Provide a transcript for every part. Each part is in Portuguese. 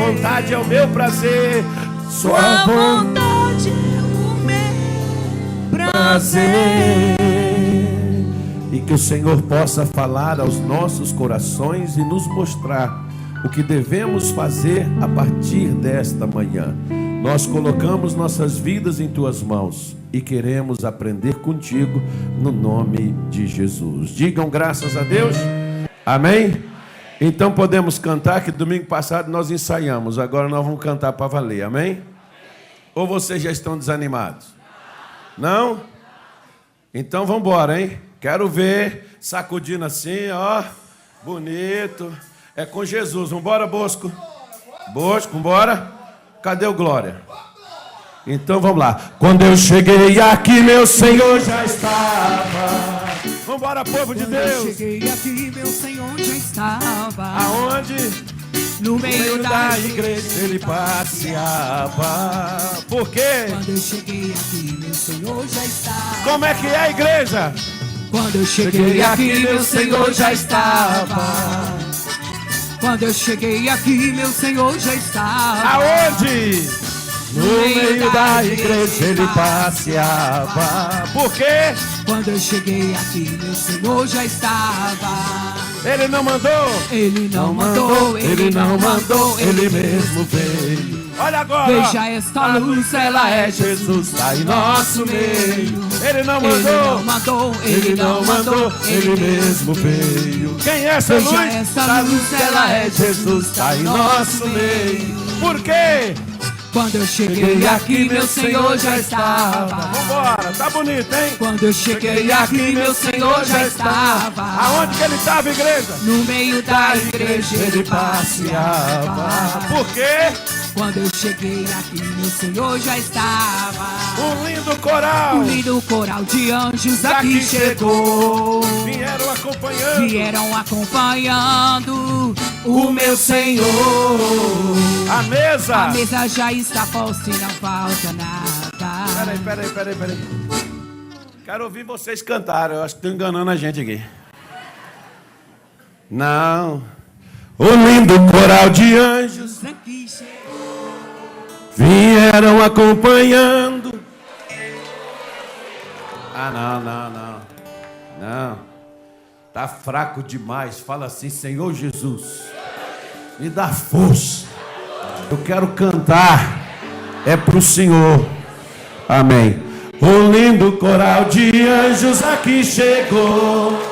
vontade é o meu prazer. Sua vontade é o meu prazer. E que o Senhor possa falar aos nossos corações e nos mostrar o que devemos fazer a partir desta manhã. Nós colocamos nossas vidas em tuas mãos e queremos aprender contigo no nome de Jesus. Digam graças a Deus. Amém? Então podemos cantar, que domingo passado nós ensaiamos. Agora nós vamos cantar para valer. Amém? Ou vocês já estão desanimados? Não? Então vamos embora, hein? Quero ver sacudindo assim, ó. Bonito. É com Jesus. Vamos embora, Bosco? Bosco, vamos embora? Cadê o Glória? Então vamos lá. Quando eu cheguei aqui, meu Senhor já estava. Vamos embora, povo de Deus. Quando eu cheguei aqui, meu Senhor já estava. Aonde? No meio da igreja ele passeava. Por quê? Quando eu cheguei aqui, meu Senhor já estava. Como é que é a igreja? Quando eu cheguei aqui, meu Senhor já estava. Quando eu cheguei aqui, meu Senhor já estava. Aonde? No meio da igreja ele passeava. Por quê? Quando eu cheguei aqui, meu Senhor já estava. Ele não mandou? Ele não mandou, ele não mandou, ele mesmo veio. Olha agora. Veja esta luz, ela é Jesus, está em nosso meio. Ele não mandou, ele não mandou, ele não mandou, ele mesmo veio. Quem é essa luz? Veja esta luz, ela é Jesus, está em nosso meio. Por quê? Quando eu cheguei aqui, meu Senhor já estava. Vambora, tá bonito, hein? Quando eu cheguei aqui, meu Senhor já estava. Aonde que ele estava, igreja? No meio da igreja ele passeava. Por quê? Quando eu cheguei aqui, meu Senhor já estava. Um lindo coral. Um lindo coral de anjos aqui chegou. Vieram acompanhando o meu Senhor. A mesa já está posta e não falta nada. Peraí. Quero ouvir vocês cantarem. Eu acho que estão enganando a gente aqui. Não. O lindo coral de anjos aqui chegou. Vieram acompanhando. Não. Tá fraco demais. Fala assim: Senhor Jesus, me dá força. Eu quero cantar. É pro Senhor. Amém. O lindo coral de anjos aqui chegou.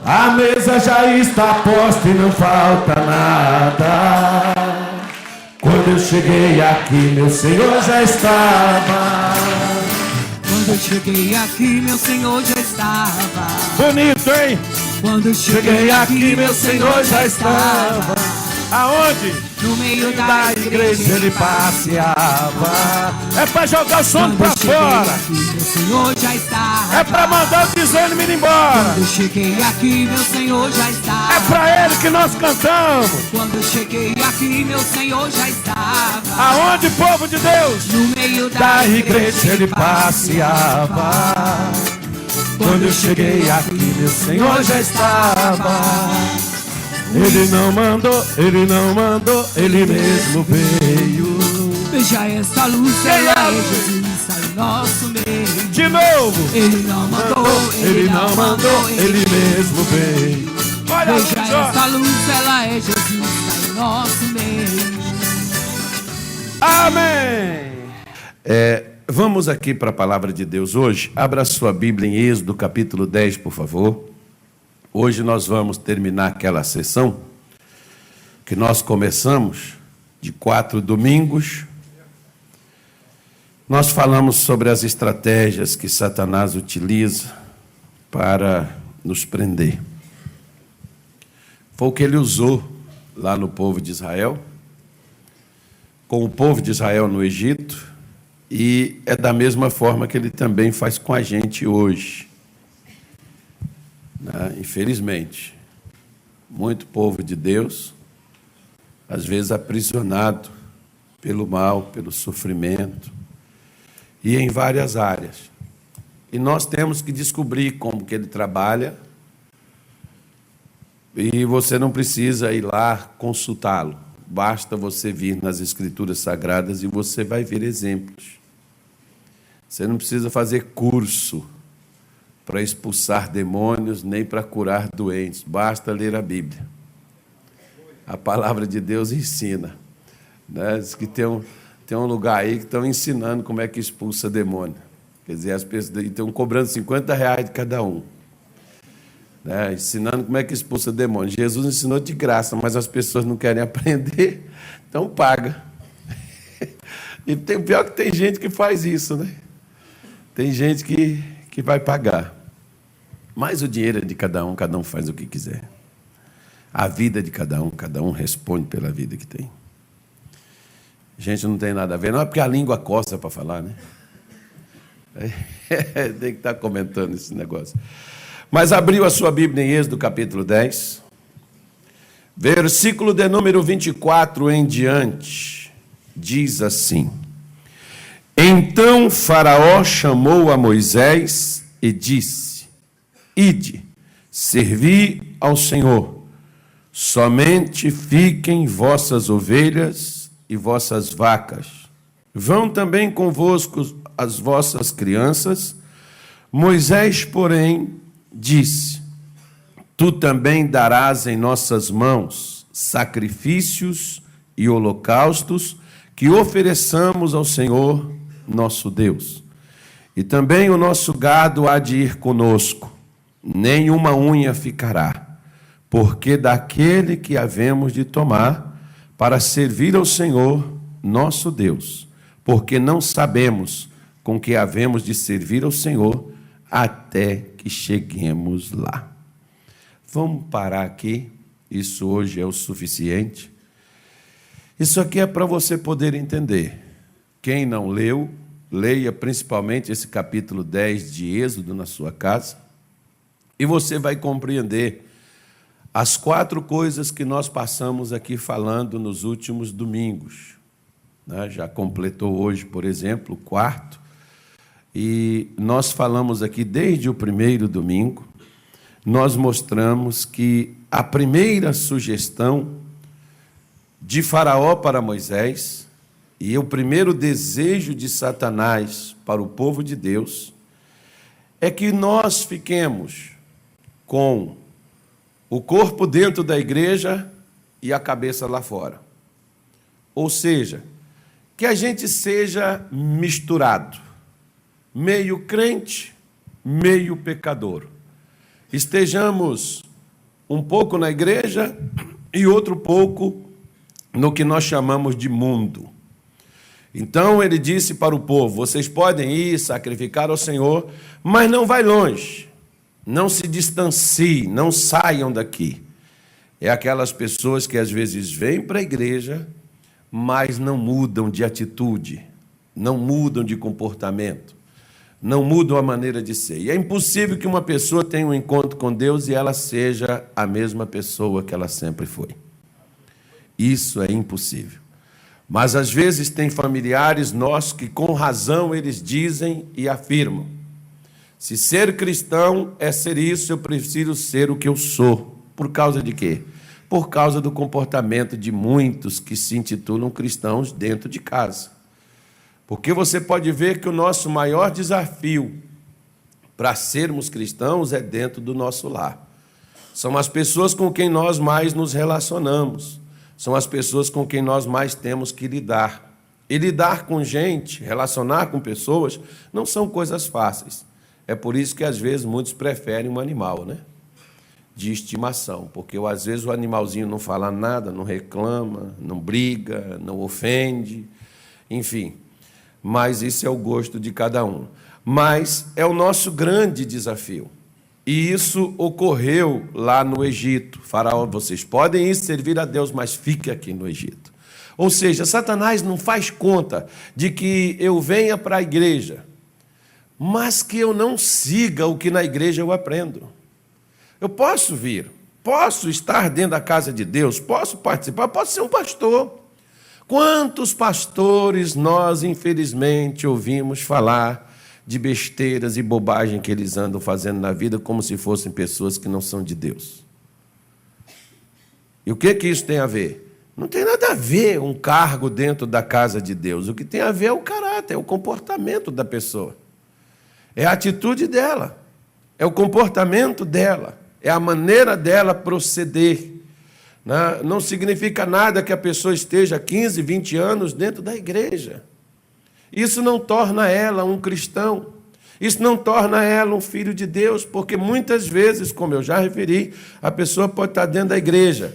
A mesa já está posta e não falta nada. Quando eu cheguei aqui, meu Senhor já estava. Quando eu cheguei aqui, meu Senhor já estava. Bonito, hein? Quando eu cheguei aqui, meu Senhor já estava. Aonde? No meio da igreja ele passeava. É para jogar o sono para fora. Aqui, meu Senhor já estava. É para mandar o desânimo ir embora. Quando eu cheguei aqui, meu Senhor já estava. É para ele que nós cantamos. Quando eu cheguei aqui, meu Senhor já estava. Aonde, povo de Deus? No meio da igreja ele passeava. Quando eu cheguei aqui, meu Senhor já estava. Ele não mandou, ele mesmo veio. Veja essa luz, ela é Jesus, está em nosso meio. De novo. Ele não mandou, ele mesmo veio. Olha, veja essa luz, ela é Jesus, está em nosso meio. Amém. Vamos aqui para a palavra de Deus hoje. Abra sua Bíblia em Êxodo capítulo 10, por favor. Hoje nós vamos terminar aquela sessão que nós começamos de 4 domingos. Nós falamos sobre as estratégias que Satanás utiliza para nos prender. Foi o que ele usou lá no povo de Israel, com o povo de Israel no Egito, e é da mesma forma que ele também faz com a gente hoje. Infelizmente, muito povo de Deus, às vezes aprisionado pelo mal, pelo sofrimento, e em várias áreas. E nós temos que descobrir como que ele trabalha E você não precisa ir lá consultá-lo. Basta você vir nas Escrituras Sagradas e você vai ver exemplos. Você não precisa fazer curso para expulsar demônios, nem para curar doentes. Basta ler a Bíblia. A palavra de Deus ensina. Né? Diz que tem um lugar aí que estão ensinando como é que expulsa demônio. Quer dizer, as pessoas estão cobrando R$50 de cada um. Né? Ensinando como é que expulsa demônio. Jesus ensinou de graça, mas as pessoas não querem aprender, então paga. E pior que tem gente que faz isso, né? Tem gente que vai pagar. Mas o dinheiro é de cada um faz o que quiser. A vida é de cada um responde pela vida que tem. A gente não tem nada a ver, não é porque a língua coça para falar, né? Tem que estar comentando esse negócio. Mas abriu a sua Bíblia em Êxodo capítulo 10, versículo de número 24 em diante, diz assim: Então Faraó chamou a Moisés e disse: Ide, servi ao Senhor, somente fiquem vossas ovelhas e vossas vacas. Vão também convosco as vossas crianças. Moisés, porém, disse: Tu também darás em nossas mãos sacrifícios e holocaustos que ofereçamos ao Senhor nosso Deus. E também o nosso gado há de ir conosco, nenhuma unha ficará, porque daquele que havemos de tomar para servir ao Senhor nosso Deus, porque não sabemos com que havemos de servir ao Senhor até que cheguemos lá. Vamos parar aqui, isso hoje é o suficiente. Isso aqui é para você poder entender. Quem não leu, leia principalmente esse capítulo 10 de Êxodo na sua casa, e você vai compreender as 4 coisas que nós passamos aqui falando nos últimos domingos. Já completou hoje, por exemplo, o 4º, e nós falamos aqui desde o primeiro domingo, nós mostramos que a primeira sugestão de Faraó para Moisés e o primeiro desejo de Satanás para o povo de Deus é que nós fiquemos com o corpo dentro da igreja e a cabeça lá fora. Ou seja, que a gente seja misturado, meio crente, meio pecador. Estejamos um pouco na igreja e outro pouco no que nós chamamos de mundo. Então ele disse para o povo: vocês podem ir sacrificar ao Senhor, mas não vai longe, não se distanciem, não saiam daqui. É aquelas pessoas que às vezes vêm para a igreja, mas não mudam de atitude, não mudam de comportamento, não mudam a maneira de ser. E é impossível que uma pessoa tenha um encontro com Deus e ela seja a mesma pessoa que ela sempre foi. Isso é impossível. Mas às vezes tem familiares nossos que com razão eles dizem e afirmam: se ser cristão é ser isso, eu prefiro ser o que eu sou. Por causa de quê? Por causa do comportamento de muitos que se intitulam cristãos dentro de casa. Porque você pode ver que o nosso maior desafio para sermos cristãos é dentro do nosso lar. São as pessoas com quem nós mais nos relacionamos. São as pessoas com quem nós mais temos que lidar. E lidar com gente, relacionar com pessoas, não são coisas fáceis. É por isso que, às vezes, muitos preferem um animal, né? De estimação. Porque, às vezes, o animalzinho não fala nada, não reclama, não briga, não ofende, enfim. Mas isso é o gosto de cada um. Mas é o nosso grande desafio. E isso ocorreu lá no Egito. Faraó: vocês podem ir servir a Deus, mas fique aqui no Egito. Ou seja, Satanás não faz conta de que eu venha para a igreja, mas que eu não siga o que na igreja eu aprendo. Eu posso vir, posso estar dentro da casa de Deus, posso participar, posso ser um pastor. Quantos pastores nós, infelizmente, ouvimos falar de besteiras e bobagem que eles andam fazendo na vida como se fossem pessoas que não são de Deus. E o que isso tem a ver? Não tem nada a ver um cargo dentro da casa de Deus. O que tem a ver é o caráter, é o comportamento da pessoa. É a atitude dela, é o comportamento dela, é a maneira dela proceder. Não significa nada que a pessoa esteja 15, 20 anos dentro da igreja. Isso não torna ela um cristão. Isso não torna ela um filho de Deus, porque muitas vezes, como eu já referi, a pessoa pode estar dentro da igreja,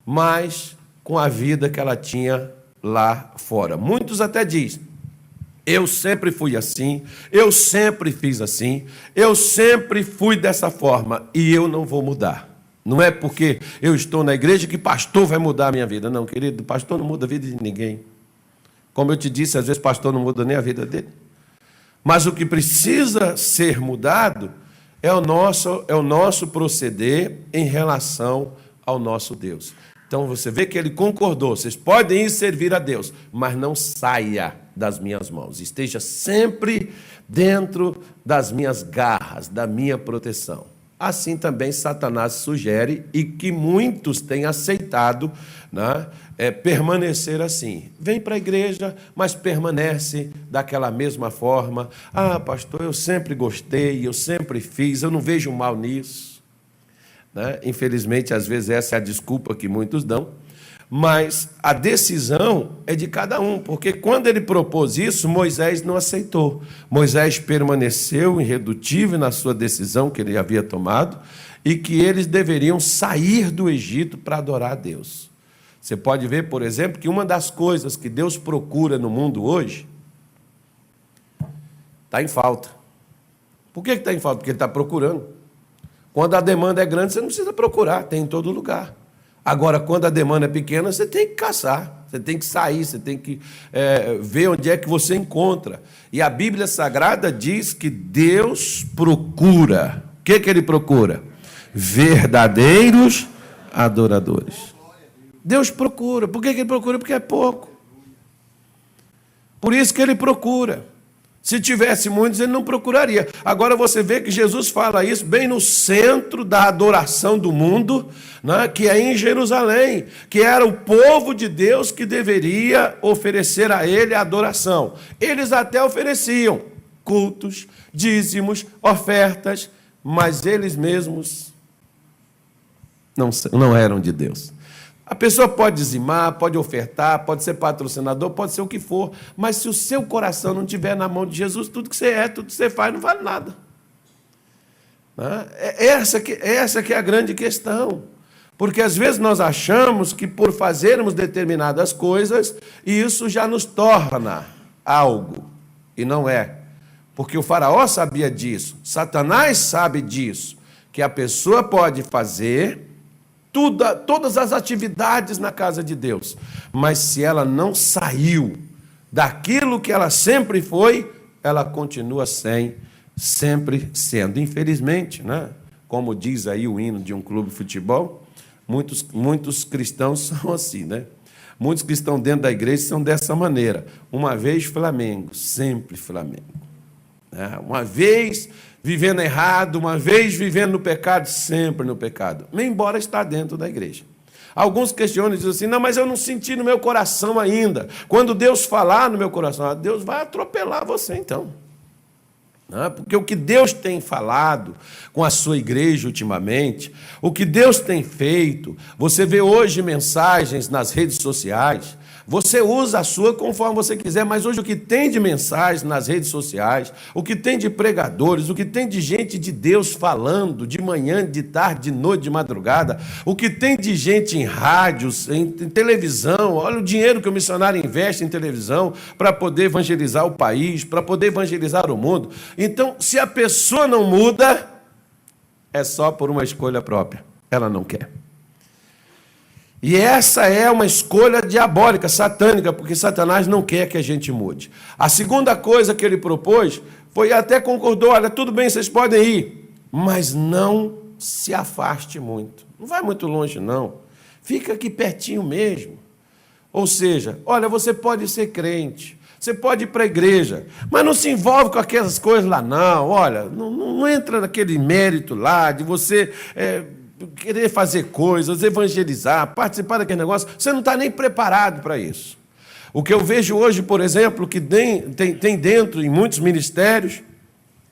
mas com a vida que ela tinha lá fora. Muitos até dizem: eu sempre fui assim, eu sempre fiz assim, eu sempre fui dessa forma e eu não vou mudar. Não é porque eu estou na igreja que pastor vai mudar a minha vida. Não, querido, pastor não muda a vida de ninguém. Como eu te disse, às vezes pastor não muda nem a vida dele. Mas o que precisa ser mudado é o nosso proceder em relação ao nosso Deus. Então você vê que ele concordou: vocês podem ir servir a Deus, mas não saia das minhas mãos. Esteja sempre dentro das minhas garras, da minha proteção. Assim também Satanás sugere, e que muitos têm aceitado, permanecer assim. Vem para a igreja, mas permanece daquela mesma forma. Ah, pastor, eu sempre gostei, eu sempre fiz, eu não vejo mal nisso. Infelizmente, às vezes, essa é a desculpa que muitos dão. Mas a decisão é de cada um, porque quando ele propôs isso, Moisés não aceitou. Moisés permaneceu irredutível na sua decisão que ele havia tomado e que eles deveriam sair do Egito para adorar a Deus. Você pode ver, por exemplo, que uma das coisas que Deus procura no mundo hoje está em falta. Por que está em falta? Porque ele está procurando. Quando a demanda é grande, você não precisa procurar, tem em todo lugar. Agora, quando a demanda é pequena, você tem que caçar, você tem que sair, você tem que ver onde é que você encontra. E a Bíblia Sagrada diz que Deus procura. O que ele procura? Verdadeiros adoradores. Deus procura. Por que ele procura? Porque é pouco. Por isso que ele procura. Se tivesse muitos, ele não procuraria. Agora você vê que Jesus fala isso bem no centro da adoração do mundo, que é em Jerusalém, que era o povo de Deus que deveria oferecer a ele a adoração. Eles até ofereciam cultos, dízimos, ofertas, mas eles mesmos não eram de Deus. A pessoa pode dizimar, pode ofertar, pode ser patrocinador, pode ser o que for, mas se o seu coração não estiver na mão de Jesus, tudo que você é, tudo que você faz, não vale nada. Essa que é a grande questão. Porque às vezes nós achamos que por fazermos determinadas coisas, isso já nos torna algo. E não é. Porque o faraó sabia disso, Satanás sabe disso, que a pessoa pode fazer todas as atividades na casa de Deus, mas se ela não saiu daquilo que ela sempre foi, ela continua sempre sendo. Infelizmente, como diz aí o hino de um clube de futebol, muitos cristãos são assim, Muitos cristãos dentro da igreja são dessa maneira. Uma vez Flamengo, sempre Flamengo. Uma vez vivendo errado, uma vez vivendo no pecado, sempre no pecado, embora está dentro da igreja. Alguns questionam e dizem assim: não, mas eu não senti no meu coração ainda. Quando Deus falar no meu coração, Deus vai atropelar você então. Porque o que Deus tem falado com a sua igreja ultimamente, o que Deus tem feito, você vê hoje mensagens nas redes sociais, você usa a sua conforme você quiser, mas hoje o que tem de mensagens nas redes sociais, o que tem de pregadores, o que tem de gente de Deus falando de manhã, de tarde, de noite, de madrugada, o que tem de gente em rádios, em televisão, olha o dinheiro que o missionário investe em televisão para poder evangelizar o país, para poder evangelizar o mundo. Então, se a pessoa não muda, é só por uma escolha própria, ela não quer. E essa é uma escolha diabólica, satânica, porque Satanás não quer que a gente mude. A segunda coisa que ele propôs foi, até concordou: olha, tudo bem, vocês podem ir, mas não se afaste muito. Não vai muito longe, não. Fica aqui pertinho mesmo. Ou seja, olha, você pode ser crente, você pode ir para a igreja, mas não se envolve com aquelas coisas lá, não. Olha, não entra naquele mérito lá de você querer fazer coisas, evangelizar, participar daquele negócio, você não está nem preparado para isso. O que eu vejo hoje, por exemplo, que tem dentro, em muitos ministérios,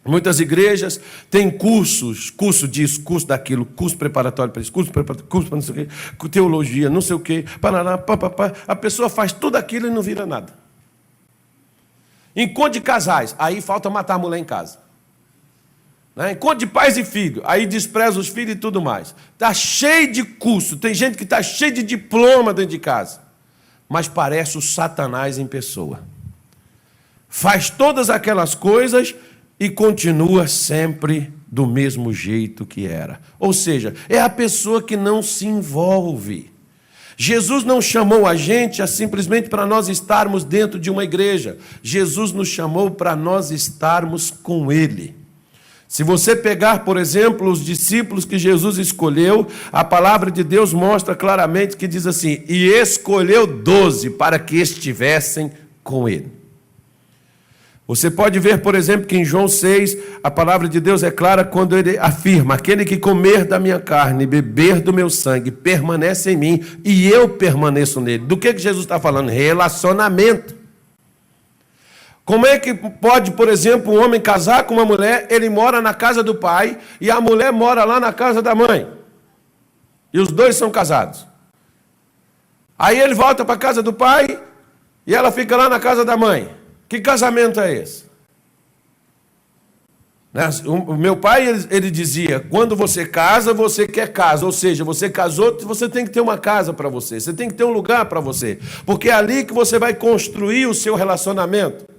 muitas igrejas, tem cursos, curso disso, curso daquilo, curso preparatório para isso, curso para não sei o quê, teologia, não sei o quê, parará, papapá. A pessoa faz tudo aquilo e não vira nada. Encontro de casais, aí falta matar a mulher em casa. Encontro de pais e filhos, aí despreza os filhos e tudo mais. Está cheio de curso, tem gente que está cheio de diploma dentro de casa, mas parece o Satanás em pessoa. Faz todas aquelas coisas e continua sempre do mesmo jeito que era. Ou seja, é a pessoa que não se envolve. Jesus não chamou a gente simplesmente para nós estarmos dentro de uma igreja. Jesus nos chamou para nós estarmos com Ele. Se você pegar, por exemplo, os discípulos que Jesus escolheu, a palavra de Deus mostra claramente que diz assim: e escolheu 12 para que estivessem com Ele. Você pode ver, por exemplo, que em João 6, a palavra de Deus é clara quando ele afirma: aquele que comer da minha carne e beber do meu sangue permanece em mim e eu permaneço nele. Do que Jesus está falando? Relacionamento. Como é que pode, por exemplo, um homem casar com uma mulher, ele mora na casa do pai e a mulher mora lá na casa da mãe? E os dois são casados. Aí ele volta para a casa do pai e ela fica lá na casa da mãe. Que casamento é esse? O meu pai, ele dizia, quando você casa, você quer casa. Ou seja, você casou, você tem que ter uma casa para você. Você tem que ter um lugar para você. Porque é ali que você vai construir o seu relacionamento.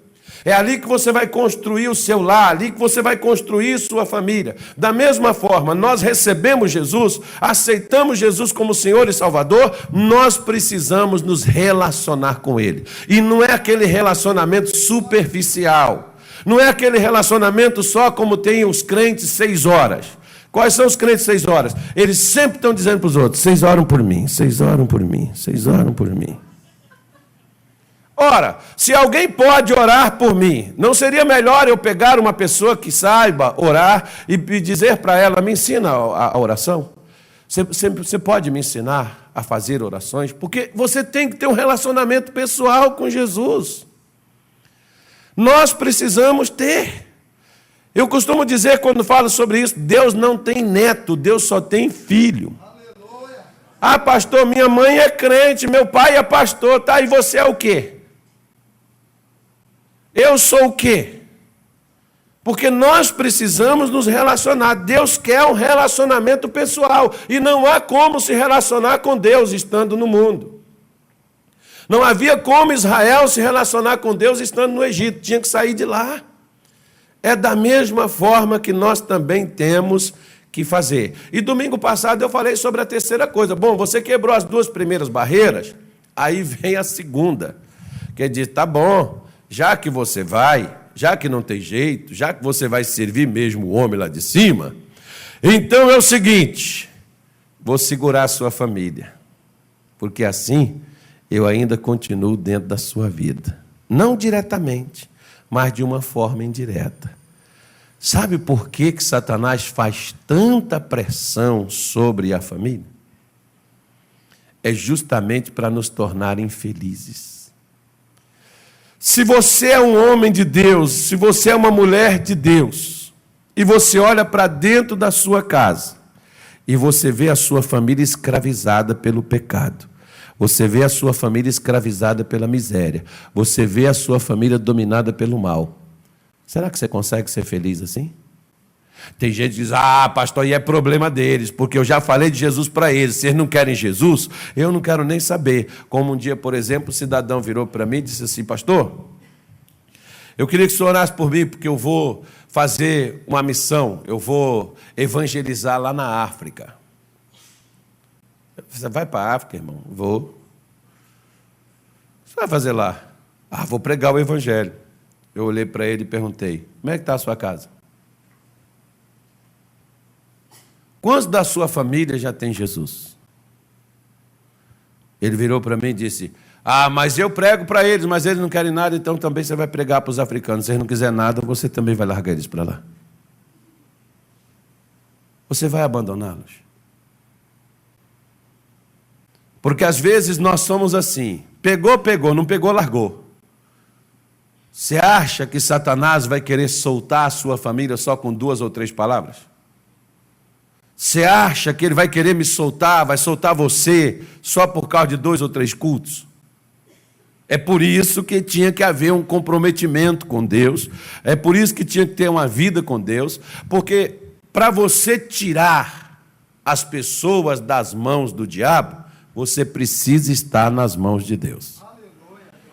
É ali que você vai construir o seu lar, ali que você vai construir sua família. Da mesma forma, nós recebemos Jesus, aceitamos Jesus como Senhor e Salvador, nós precisamos nos relacionar com Ele. E não é aquele relacionamento superficial, não é aquele relacionamento só como tem os crentes 6 horas. Quais são os crentes 6 horas? Eles sempre estão dizendo para os outros: vocês oram por mim, vocês oram por mim, vocês oram por mim. Ora, se alguém pode orar por mim, não seria melhor eu pegar uma pessoa que saiba orar e dizer para ela: me ensina a oração? Você pode me ensinar a fazer orações? Porque você tem que ter um relacionamento pessoal com Jesus. Nós precisamos ter. Eu costumo dizer, quando falo sobre isso, Deus não tem neto, Deus só tem filho. Aleluia. Ah, pastor, minha mãe é crente, meu pai é pastor, tá? E você é o quê? Eu sou o quê? Porque nós precisamos nos relacionar. Deus quer um relacionamento pessoal. E não há como se relacionar com Deus estando no mundo. Não havia como Israel se relacionar com Deus estando no Egito. Tinha que sair de lá. É da mesma forma que nós também temos que fazer. E domingo passado eu falei sobre a terceira coisa. Bom, você quebrou as 2 primeiras barreiras, aí vem a segunda. Quer dizer, tá bom. Já que você vai, já que não tem jeito, já que você vai servir mesmo o homem lá de cima, então é o seguinte: vou segurar a sua família, porque assim eu ainda continuo dentro da sua vida. Não diretamente, mas de uma forma indireta. Sabe por que Satanás faz tanta pressão sobre a família? É justamente para nos tornar infelizes. Se você é um homem de Deus, se você é uma mulher de Deus, e você olha para dentro da sua casa, e você vê a sua família escravizada pelo pecado, você vê a sua família escravizada pela miséria, você vê a sua família dominada pelo mal, será que você consegue ser feliz assim? Tem gente que diz: ah, pastor, e é problema deles, porque eu já falei de Jesus para eles. Se eles não querem Jesus, eu não quero nem saber. Como um dia, por exemplo, o cidadão virou para mim e disse assim: pastor, eu queria que o senhor orasse por mim, porque eu vou fazer uma missão, eu vou evangelizar lá na África. Você vai para a África, irmão? Vou. O que você vai fazer lá? Ah, vou pregar o evangelho. Eu olhei para ele e perguntei: como é que está a sua casa? Quantos da sua família já tem Jesus? Ele virou para mim e disse: ah, mas eu prego para eles, mas eles não querem nada, então também você vai pregar para os africanos. Se eles não quiserem nada, você também vai largar eles para lá. Você vai abandoná-los? Porque às vezes nós somos assim, pegou, pegou, não pegou, largou. Você acha que Satanás vai querer soltar a sua família só com 2 ou 3 palavras? Você acha que ele vai querer me soltar, vai soltar você só por causa de 2 ou 3 cultos? É por isso que tinha que haver um comprometimento com Deus, é por isso que tinha que ter uma vida com Deus, porque para você tirar as pessoas das mãos do diabo, você precisa estar nas mãos de Deus.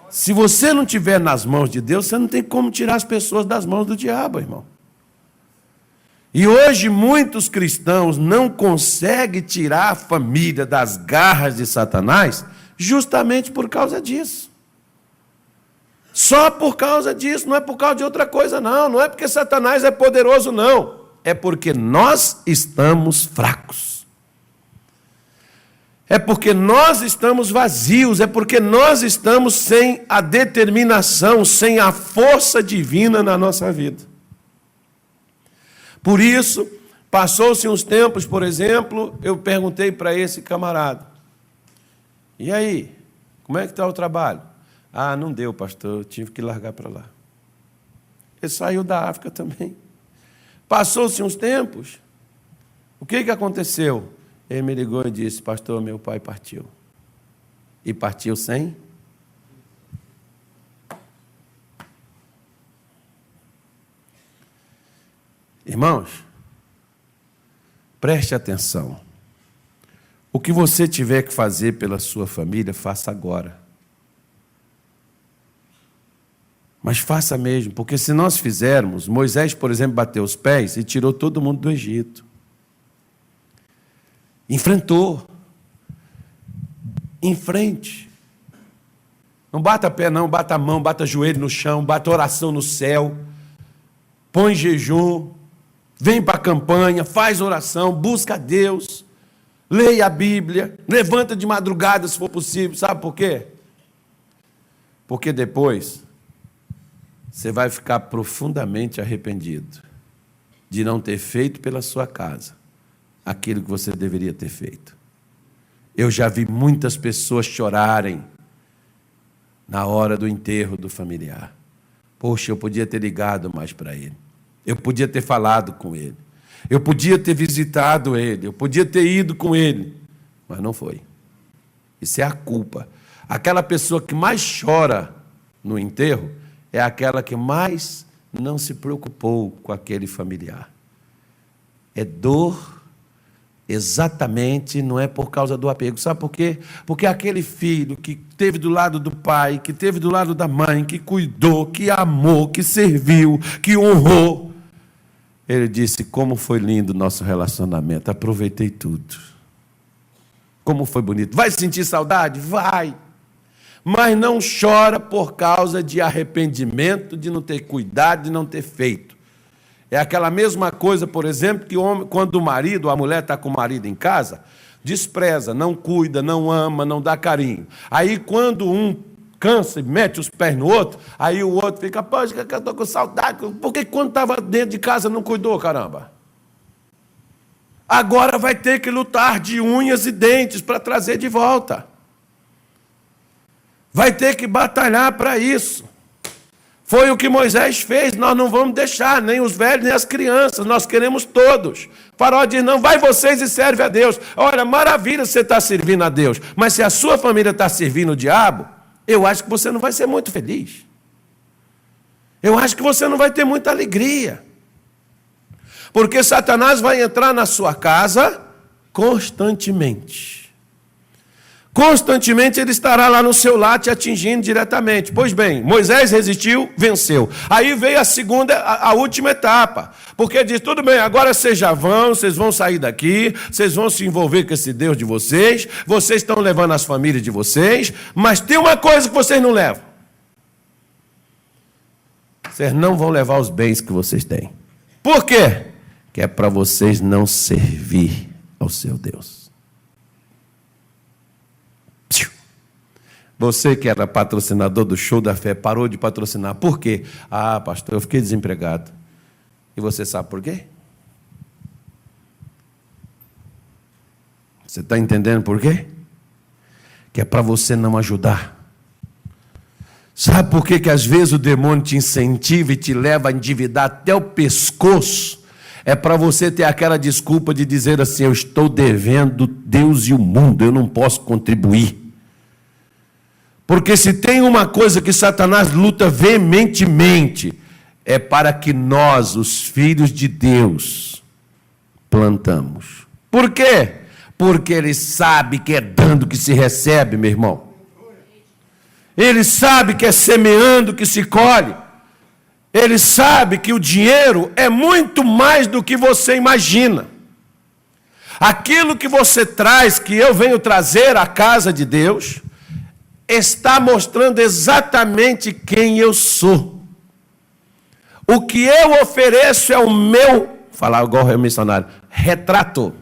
Se você não estiver nas mãos de Deus, você não tem como tirar as pessoas das mãos do diabo, irmão. E hoje muitos cristãos não conseguem tirar a família das garras de Satanás justamente por causa disso. Só por causa disso, não é por causa de outra coisa não, não é porque Satanás é poderoso não, é porque nós estamos fracos. É porque nós estamos vazios, é porque nós estamos sem a determinação, sem a força divina na nossa vida. Por isso, passou-se uns tempos, por exemplo, eu perguntei para esse camarada, e aí, como é que está o trabalho? Ah, não deu, pastor, eu tive que largar para lá. Ele saiu da África também. Passou-se uns tempos, o que aconteceu? Ele me ligou e disse, pastor, meu pai partiu. E partiu sem? Irmãos, preste atenção. O que você tiver que fazer pela sua família, faça agora. Mas faça mesmo, porque se nós fizermos, Moisés, por exemplo, bateu os pés e tirou todo mundo do Egito. Enfrentou. Em frente. Não bata pé não, bata a mão, bata joelho no chão, bata oração no céu. Põe jejum. Vem para a campanha, faz oração, busca a Deus. Leia a Bíblia. Levanta de madrugada se for possível. Sabe por quê? Porque depois você vai ficar profundamente arrependido de não ter feito pela sua casa aquilo que você deveria ter feito. Eu já vi muitas pessoas chorarem na hora do enterro do familiar. Poxa, eu podia ter ligado mais para ele. Eu podia ter falado com ele. Eu podia ter visitado ele. Eu podia ter ido com ele. Mas não foi. Isso é a culpa. Aquela pessoa que mais chora no enterro é aquela que mais não se preocupou com aquele familiar. É dor, exatamente, não é por causa do apego. Sabe por quê? Porque aquele filho que esteve do lado do pai, que esteve do lado da mãe, que cuidou, que amou, que serviu, que honrou, ele disse, como foi lindo o nosso relacionamento, aproveitei tudo. Como foi bonito. Vai sentir saudade? Vai. Mas não chora por causa de arrependimento, de não ter cuidado, de não ter feito. É aquela mesma coisa, por exemplo, que quando o marido, a mulher está com o marido em casa, despreza, não cuida, não ama, não dá carinho. Aí quando um cansa e mete os pés no outro, aí o outro fica, poxa, que eu estou com saudade, porque quando estava dentro de casa não cuidou, caramba. Agora vai ter que lutar de unhas e dentes para trazer de volta. Vai ter que batalhar para isso. Foi o que Moisés fez, nós não vamos deixar, nem os velhos, nem as crianças, nós queremos todos. Faraó diz, não, vai vocês e serve a Deus. Olha, maravilha você está servindo a Deus, mas se a sua família está servindo o diabo, eu acho que você não vai ser muito feliz. Eu acho que você não vai ter muita alegria. Porque Satanás vai entrar na sua casa constantemente. Constantemente ele estará lá no seu lar te atingindo diretamente. Pois bem, Moisés resistiu, venceu. Aí veio a segunda, a última etapa. Porque diz, tudo bem, agora vocês já vão, vocês vão sair daqui, vocês vão se envolver com esse Deus de vocês estão levando as famílias de vocês, mas tem uma coisa que vocês não levam. Vocês não vão levar os bens que vocês têm. Por quê? Que é para vocês não servir ao seu Deus. Você que era patrocinador do Show da Fé, parou de patrocinar. Por quê? Ah, pastor, eu fiquei desempregado. E você sabe por quê? Você está entendendo por quê? que é para você não ajudar. Sabe por que às vezes o demônio te incentiva e te leva a endividar até o pescoço? É para você ter aquela desculpa de dizer assim: eu estou devendo Deus e o mundo, eu não posso contribuir. Porque se tem uma coisa que Satanás luta veementemente, é para que nós, os filhos de Deus, plantamos. Por quê? Porque ele sabe que é dando que se recebe, meu irmão. Ele sabe que é semeando que se colhe. Ele sabe que o dinheiro é muito mais do que você imagina. Aquilo que você traz, que eu venho trazer à casa de Deus, está mostrando exatamente quem eu sou. O que eu ofereço é o meu, falar igual o missionário, retrato.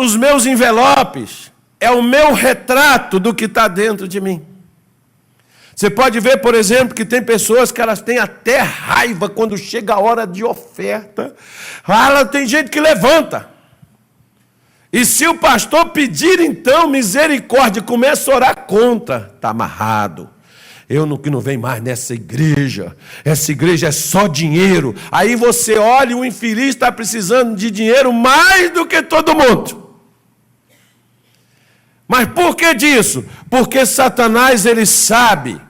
Os meus envelopes é o meu retrato do que está dentro de mim. Você pode ver, por exemplo, que tem pessoas que elas têm até raiva quando chega a hora de oferta. Tem gente que levanta. E se o pastor pedir, então, misericórdia, começa a orar contra, está amarrado. Eu não venho mais nessa igreja. Essa igreja é só dinheiro. Aí você olha, o infeliz está precisando de dinheiro mais do que todo mundo. Mas por que disso? Porque Satanás, ele sabe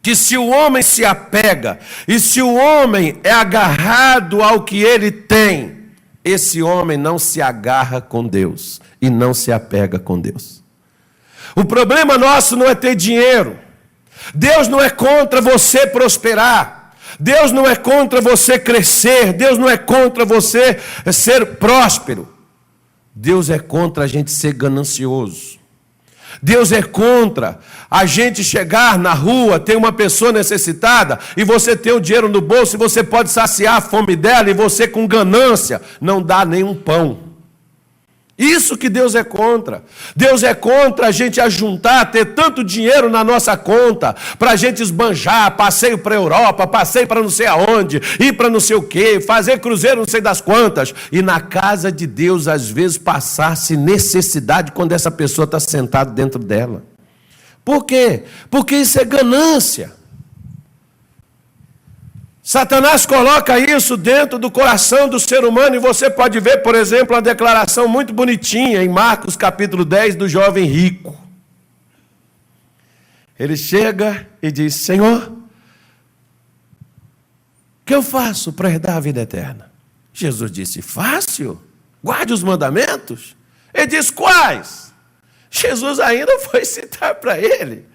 que se o homem se apega, e se o homem é agarrado ao que ele tem, esse homem não se agarra com Deus, e não se apega com Deus. O problema nosso não é ter dinheiro. Deus não é contra você prosperar. Deus não é contra você crescer. Deus não é contra você ser próspero. Deus é contra a gente ser ganancioso. Deus é contra a gente chegar na rua, ter uma pessoa necessitada, e você ter o dinheiro no bolso, e você pode saciar a fome dela, e você com ganância não dá nenhum pão. Isso que Deus é contra. Deus é contra a gente ajuntar, ter tanto dinheiro na nossa conta, para a gente esbanjar, passeio para a Europa, passeio para não sei aonde, ir para não sei o quê, fazer cruzeiro não sei das quantas, e na casa de Deus, às vezes, passar-se necessidade quando essa pessoa está sentada dentro dela. Por quê? Porque isso é ganância. Satanás coloca isso dentro do coração do ser humano, e você pode ver, por exemplo, uma declaração muito bonitinha em Marcos capítulo 10 do jovem rico. Ele chega e diz: Senhor, o que eu faço para herdar a vida eterna? Jesus disse: fácil, guarde os mandamentos. Ele diz: quais? Jesus ainda foi citar para ele.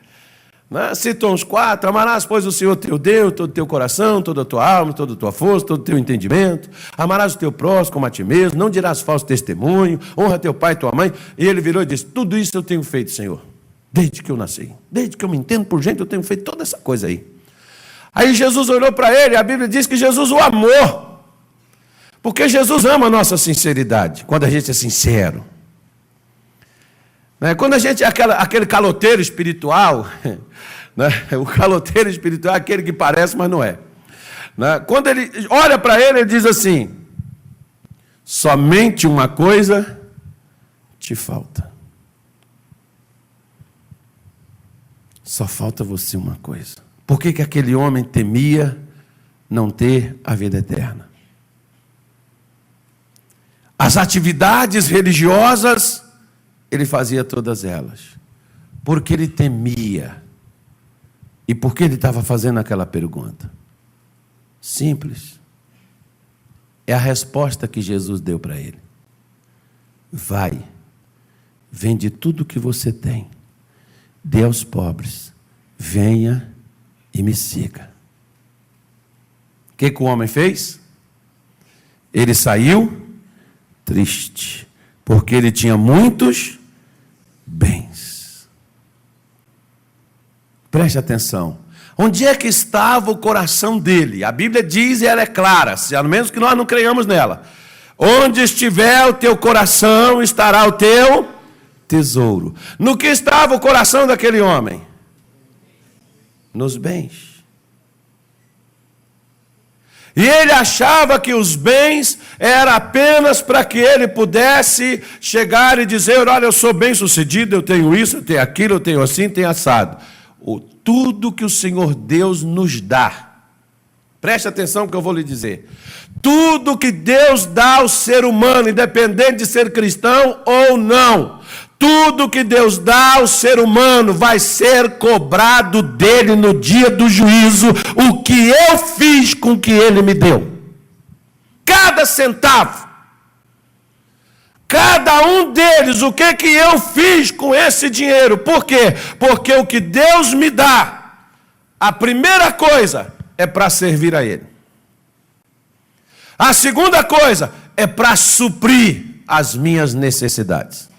Citou uns 4: amarás, pois, o Senhor teu Deus, todo o teu coração, toda a tua alma, toda a tua força, todo o teu entendimento. Amarás o teu próximo como a ti mesmo, não dirás falso testemunho, honra teu pai e tua mãe. E ele virou e disse: tudo isso eu tenho feito, Senhor, desde que eu nasci. Desde que eu me entendo por gente, eu tenho feito toda essa coisa aí. Aí Jesus olhou para ele, a Bíblia diz que Jesus o amou. Porque Jesus ama a nossa sinceridade, quando a gente é sincero. Quando a gente é aquele caloteiro espiritual, né? O caloteiro espiritual é aquele que parece, mas não é. Quando ele olha para ele, ele diz assim: somente uma coisa te falta. Só falta você uma coisa. Por que aquele homem temia não ter a vida eterna? As atividades religiosas, ele fazia todas elas, porque ele temia. E por que ele estava fazendo aquela pergunta? Simples. É a resposta que Jesus deu para ele. Vai, vende tudo o que você tem, dê aos pobres, venha e me siga. O que o homem fez? Ele saiu triste, porque ele tinha muitos bens. Preste atenção. Onde é que estava o coração dele? A Bíblia diz, e ela é clara, ao menos que nós não creiamos nela: onde estiver o teu coração, estará o teu tesouro. No que estava o coração daquele homem? Nos bens. E ele achava que os bens era apenas para que ele pudesse chegar e dizer: olha, eu sou bem sucedido, eu tenho isso, eu tenho aquilo, eu tenho assim, tenho assado. Tudo que o Senhor Deus nos dá, preste atenção que eu vou lhe dizer, tudo que Deus dá ao ser humano, independente de ser cristão ou não, tudo que Deus dá ao ser humano vai ser cobrado dele no dia do juízo, o que eu fiz com o que ele me deu. Cada centavo, cada um deles, o que eu fiz com esse dinheiro. Por quê? Porque o que Deus me dá, a primeira coisa é para servir a Ele. A segunda coisa é para suprir as minhas necessidades.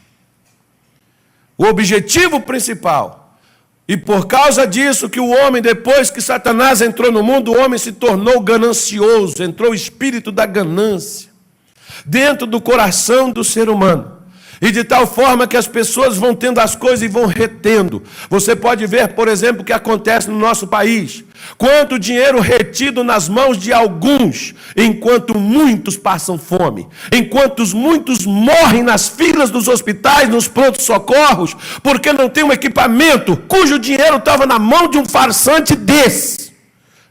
O objetivo principal, e por causa disso que o homem, depois que Satanás entrou no mundo, o homem se tornou ganancioso, entrou o espírito da ganância dentro do coração do ser humano. E de tal forma que as pessoas vão tendo as coisas e vão retendo. Você pode ver, por exemplo, o que acontece no nosso país. Quanto dinheiro retido nas mãos de alguns, enquanto muitos passam fome. Enquanto muitos morrem nas filas dos hospitais, nos prontos-socorros, porque não tem um equipamento cujo dinheiro estava na mão de um farsante desse.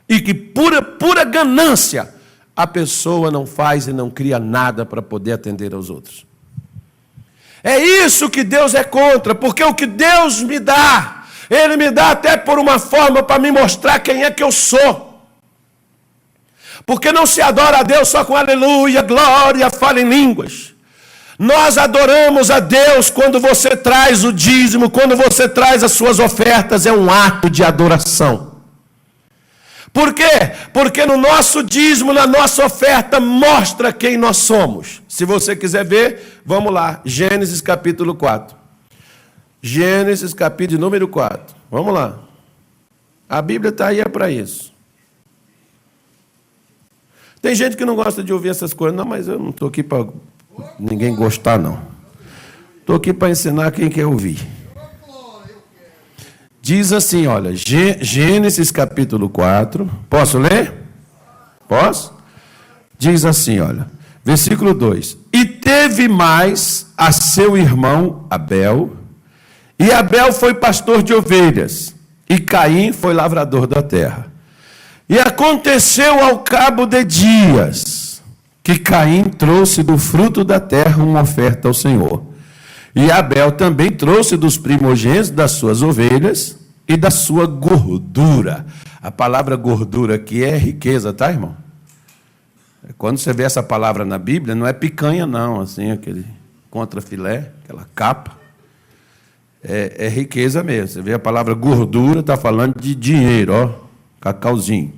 E que pura ganância, a pessoa não faz e não cria nada para poder atender aos outros. É isso que Deus é contra, porque o que Deus me dá, Ele me dá até por uma forma para me mostrar quem é que eu sou. Porque não se adora a Deus só com aleluia, glória, fala em línguas. Nós adoramos a Deus quando você traz o dízimo, quando você traz as suas ofertas, é um ato de adoração. Por quê? Porque no nosso dízimo, na nossa oferta, mostra quem nós somos. Se você quiser ver, vamos lá, Gênesis capítulo 4. Gênesis capítulo número 4. Vamos lá. A Bíblia está aí para isso. Tem gente que não gosta de ouvir essas coisas. Não, mas eu não estou aqui para ninguém gostar, não. Estou aqui para ensinar quem quer ouvir. Diz assim, olha, Gênesis capítulo 4, posso ler? Posso? Diz assim, olha, versículo 2: E teve mais a seu irmão Abel, e Abel foi pastor de ovelhas, e Caim foi lavrador da terra. E aconteceu ao cabo de dias, que Caim trouxe do fruto da terra uma oferta ao Senhor. E Abel também trouxe dos primogênitos das suas ovelhas e da sua gordura. A palavra gordura aqui é riqueza, tá, irmão? Quando você vê essa palavra na Bíblia, não é picanha, não, assim, aquele contrafilé, aquela capa. É riqueza mesmo. Você vê a palavra gordura, está falando de dinheiro, ó, cacauzinho.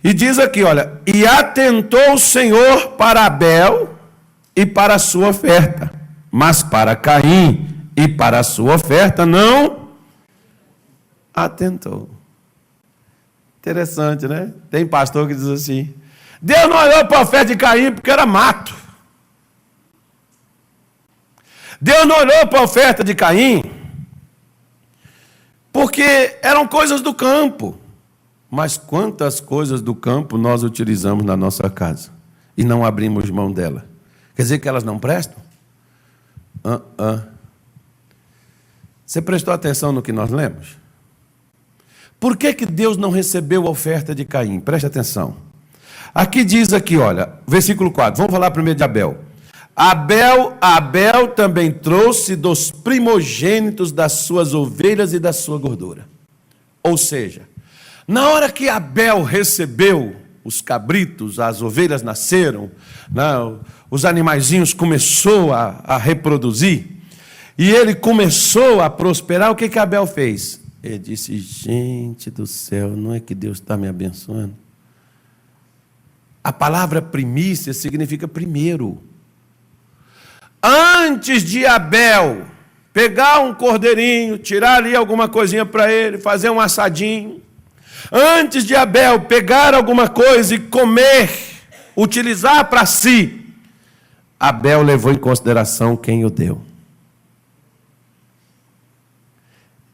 E diz aqui, olha, e atentou o Senhor para Abel e para a sua oferta, mas para Caim e para a sua oferta não atentou. Interessante, né? Tem pastor que diz assim: Deus não olhou para a oferta de Caim porque era mato. Deus não olhou para a oferta de Caim porque eram coisas do campo. Mas quantas coisas do campo nós utilizamos na nossa casa e não abrimos mão dela? Quer dizer que elas não prestam? Você prestou atenção no que nós lemos? Por que Deus não recebeu a oferta de Caim? Preste atenção. Aqui diz aqui, olha, versículo 4. Vamos falar primeiro de Abel. Abel também trouxe dos primogênitos das suas ovelhas e da sua gordura. Ou seja, na hora que Abel recebeu os cabritos, as ovelhas nasceram, os animaizinhos começou a reproduzir, e ele começou a prosperar, o que Abel fez? Ele disse: gente do céu, não é que Deus está me abençoando? A palavra primícia significa primeiro. Antes de Abel pegar um cordeirinho, tirar ali alguma coisinha para ele, fazer um assadinho, antes de Abel pegar alguma coisa e comer, utilizar para si, Abel levou em consideração quem o deu.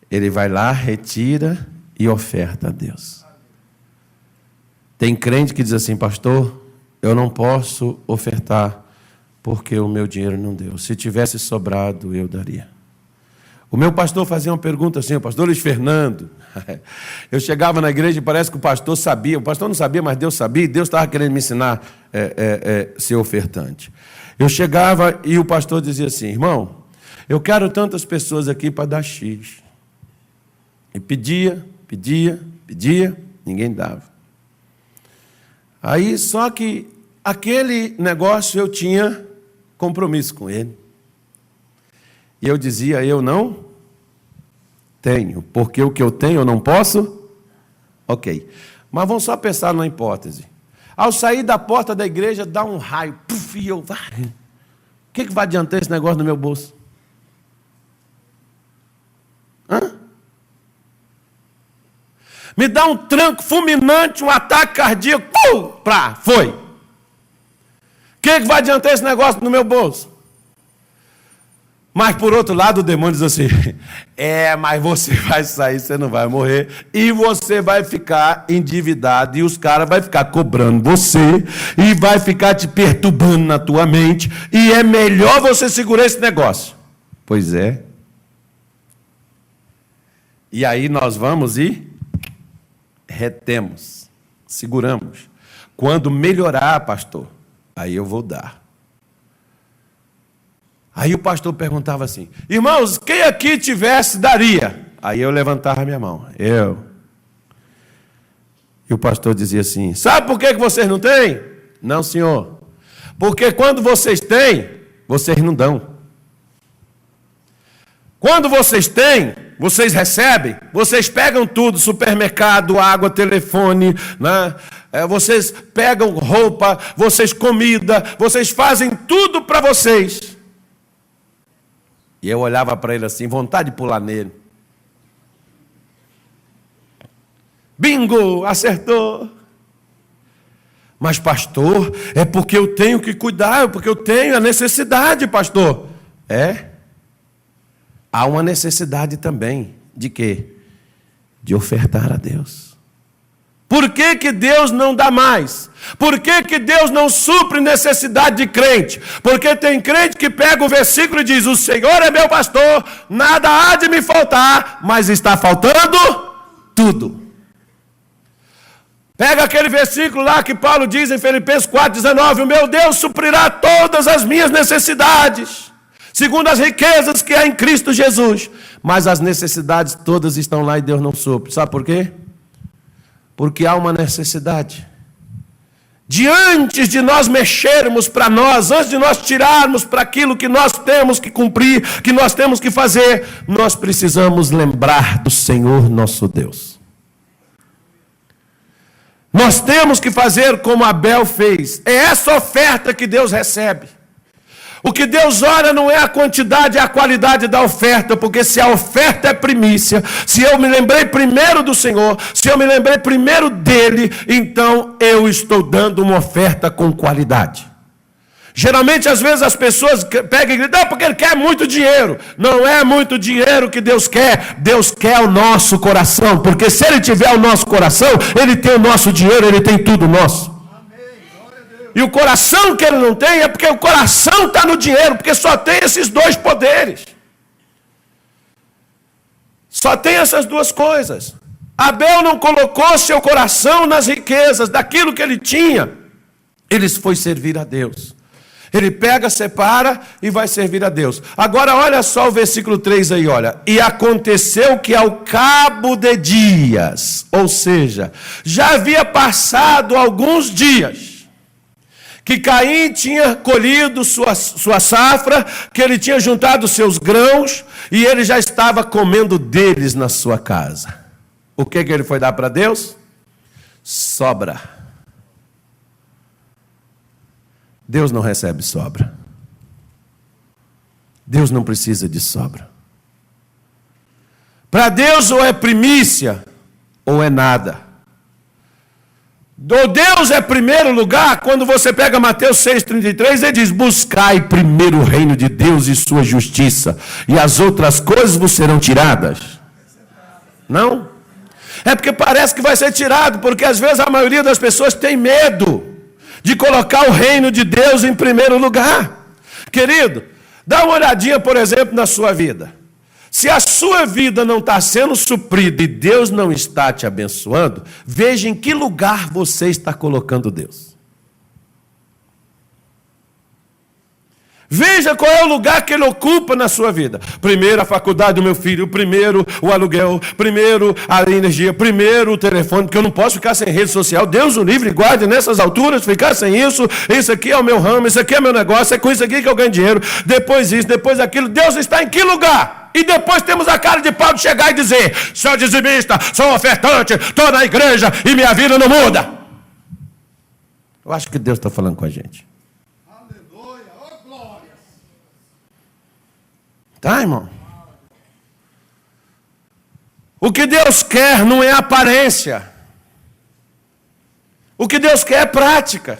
Ele vai lá, retira e oferta a Deus. Tem crente que diz assim: pastor, eu não posso ofertar porque o meu dinheiro não deu. Se tivesse sobrado, eu daria. O meu pastor fazia uma pergunta assim, o pastor Luiz Fernando. Eu chegava na igreja e parece que o pastor sabia. O pastor não sabia, mas Deus sabia. E Deus estava querendo me ensinar a ser ofertante. Eu chegava e o pastor dizia assim: irmão, eu quero tantas pessoas aqui para dar X. E pedia, ninguém dava. Aí, só que aquele negócio eu tinha compromisso com ele. E eu dizia: eu não tenho, porque o que eu tenho eu não posso. Ok. Mas vamos só pensar numa hipótese. Ao sair da porta da igreja, dá um raio, puf, e eu, o que vai adiantar esse negócio no meu bolso? Me dá um tranco fulminante, um ataque cardíaco, foi. O que vai adiantar esse negócio no meu bolso? Mas, por outro lado, o demônio diz assim: mas você vai sair, você não vai morrer, e você vai ficar endividado, e os caras vão ficar cobrando você, e vai ficar te perturbando na tua mente, e é melhor você segurar esse negócio. Pois é. E aí nós vamos e retemos, seguramos. Quando melhorar, pastor, aí eu vou dar. Aí o pastor perguntava assim: irmãos, quem aqui tivesse, daria? Aí eu levantava a minha mão. Eu. E o pastor dizia assim: sabe por que vocês não têm? Não, senhor. Porque quando vocês têm, vocês não dão. Quando vocês têm, vocês recebem, vocês pegam tudo, supermercado, água, telefone, né? Vocês pegam roupa, vocês comida, vocês fazem tudo para vocês. E eu olhava para ele assim, vontade de pular nele. Bingo, acertou. Mas, pastor, é porque eu tenho que cuidar, é porque eu tenho a necessidade, pastor. Há uma necessidade também, de quê? De ofertar a Deus. Por que que Deus não dá mais? Por que que Deus não supre necessidade de crente? Porque tem crente que pega o versículo e diz: o Senhor é meu pastor, nada há de me faltar, mas está faltando tudo. Pega aquele versículo lá que Paulo diz em Filipenses 4,19: o meu Deus suprirá todas as minhas necessidades, segundo as riquezas que há em Cristo Jesus. Mas as necessidades todas estão lá e Deus não supre. Sabe por quê? Porque há uma necessidade. De antes de nós mexermos para nós, antes de nós tirarmos para aquilo que nós temos que cumprir, que nós temos que fazer, nós precisamos lembrar do Senhor nosso Deus. Nós temos que fazer como Abel fez. É essa oferta que Deus recebe. O que Deus olha não é a quantidade, é a qualidade da oferta, porque se a oferta é primícia, se eu me lembrei primeiro do Senhor, se eu me lembrei primeiro dele, então eu estou dando uma oferta com qualidade. Geralmente, às vezes, as pessoas pegam e gritam: porque ele quer muito dinheiro. Não é muito dinheiro que Deus quer o nosso coração, porque se ele tiver o nosso coração, ele tem o nosso dinheiro, ele tem tudo nosso. E o coração que ele não tem é porque o coração está no dinheiro, porque só tem esses dois poderes. Só tem essas duas coisas. Abel não colocou seu coração nas riquezas, daquilo que ele tinha. Ele foi servir a Deus. Ele pega, separa e vai servir a Deus. Agora olha só o versículo 3 aí, olha. E aconteceu que ao cabo de dias, ou seja, já havia passado alguns dias, que Caim tinha colhido sua safra, que ele tinha juntado seus grãos, e ele já estava comendo deles na sua casa. O que ele foi dar para Deus? Sobra. Deus não recebe sobra. Deus não precisa de sobra. Para Deus ou é primícia, ou é nada. Deus é primeiro lugar. Quando você pega Mateus 6,33, ele diz: buscai primeiro o reino de Deus e sua justiça, e as outras coisas vos serão tiradas. Não? É porque parece que vai ser tirado, porque às vezes a maioria das pessoas tem medo de colocar o reino de Deus em primeiro lugar. Querido, dá uma olhadinha, por exemplo, na sua vida. Se a sua vida não está sendo suprida e Deus não está te abençoando, veja em que lugar você está colocando Deus. Veja qual é o lugar que Ele ocupa na sua vida. Primeiro a faculdade do meu filho, primeiro o aluguel, primeiro a energia, primeiro o telefone, porque eu não posso ficar sem rede social. Deus o livre e guarde nessas alturas, ficar sem isso. Isso aqui é o meu ramo, isso aqui é meu negócio, é com isso aqui que eu ganho dinheiro. Depois isso, depois aquilo. Deus está em que lugar? E depois temos a cara de pau de chegar e dizer: sou dizimista, sou ofertante, estou na igreja e minha vida não muda. Eu acho que Deus está falando com a gente. Tá, irmão? O que Deus quer não é aparência. O que Deus quer é prática.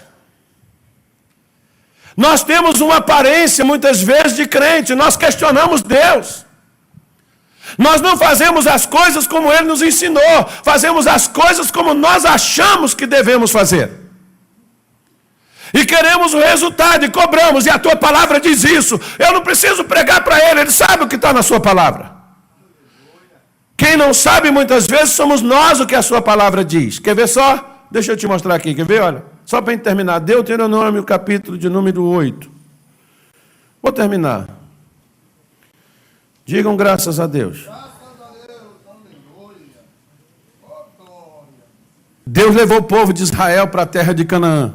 Nós temos uma aparência, muitas vezes, de crente. Nós questionamos Deus. Nós não fazemos as coisas como Ele nos ensinou. Fazemos as coisas como nós achamos que devemos fazer. E queremos o resultado, e cobramos, e a tua palavra diz isso. Eu não preciso pregar para ele sabe o que está na sua palavra. Quem não sabe, muitas vezes, somos nós o que a sua palavra diz. Quer ver só? Deixa eu te mostrar aqui, quer ver? Olha, só para a gente terminar. Deuteronômio, capítulo de número 8. Vou terminar. Digam graças a Deus. Deus levou o povo de Israel para a terra de Canaã.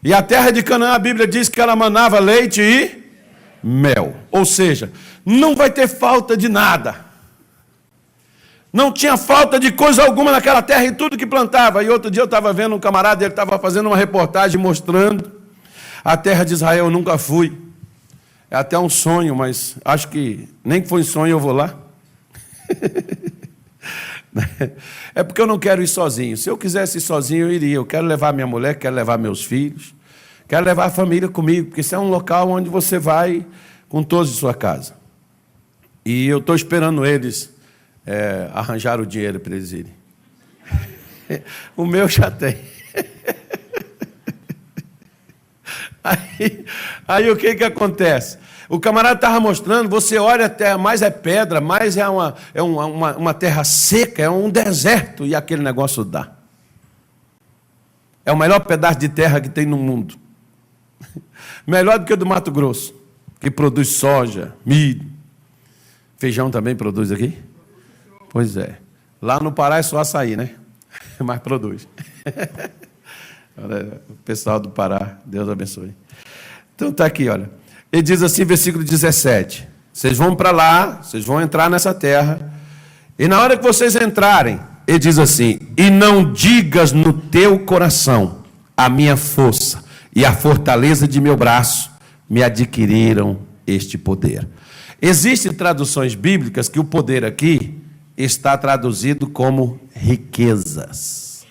E a terra de Canaã, a Bíblia diz que ela manava leite e mel. Ou seja, não vai ter falta de nada. Não tinha falta de coisa alguma naquela terra e tudo que plantava. E outro dia eu estava vendo um camarada, ele estava fazendo uma reportagem mostrando a terra de Israel. Eu nunca fui. É até um sonho, mas acho que nem que foi sonho eu vou lá. É porque eu não quero ir sozinho. Se eu quisesse ir sozinho, eu iria. Eu quero levar minha mulher, quero levar meus filhos, quero levar a família comigo, porque isso é um local onde você vai com todos de sua casa. E eu estou esperando eles arranjar o dinheiro para eles irem. O meu já tem. Aí o que acontece? O camarada estava mostrando, você olha a terra, mais é pedra, mais é uma terra seca, é um deserto, e aquele negócio dá. É o melhor pedaço de terra que tem no mundo. Melhor do que o do Mato Grosso, que produz soja, milho. Feijão também produz aqui? Pois é. Lá no Pará é só açaí, né? Mas produz. Olha, o pessoal do Pará, Deus abençoe. Então está aqui, olha. Ele diz assim, versículo 17. Vocês vão para lá, vocês vão entrar nessa terra. E na hora que vocês entrarem, ele diz assim: e não digas no teu coração, a minha força e a fortaleza de meu braço me adquiriram este poder. Existem traduções bíblicas que o poder aqui está traduzido como riquezas.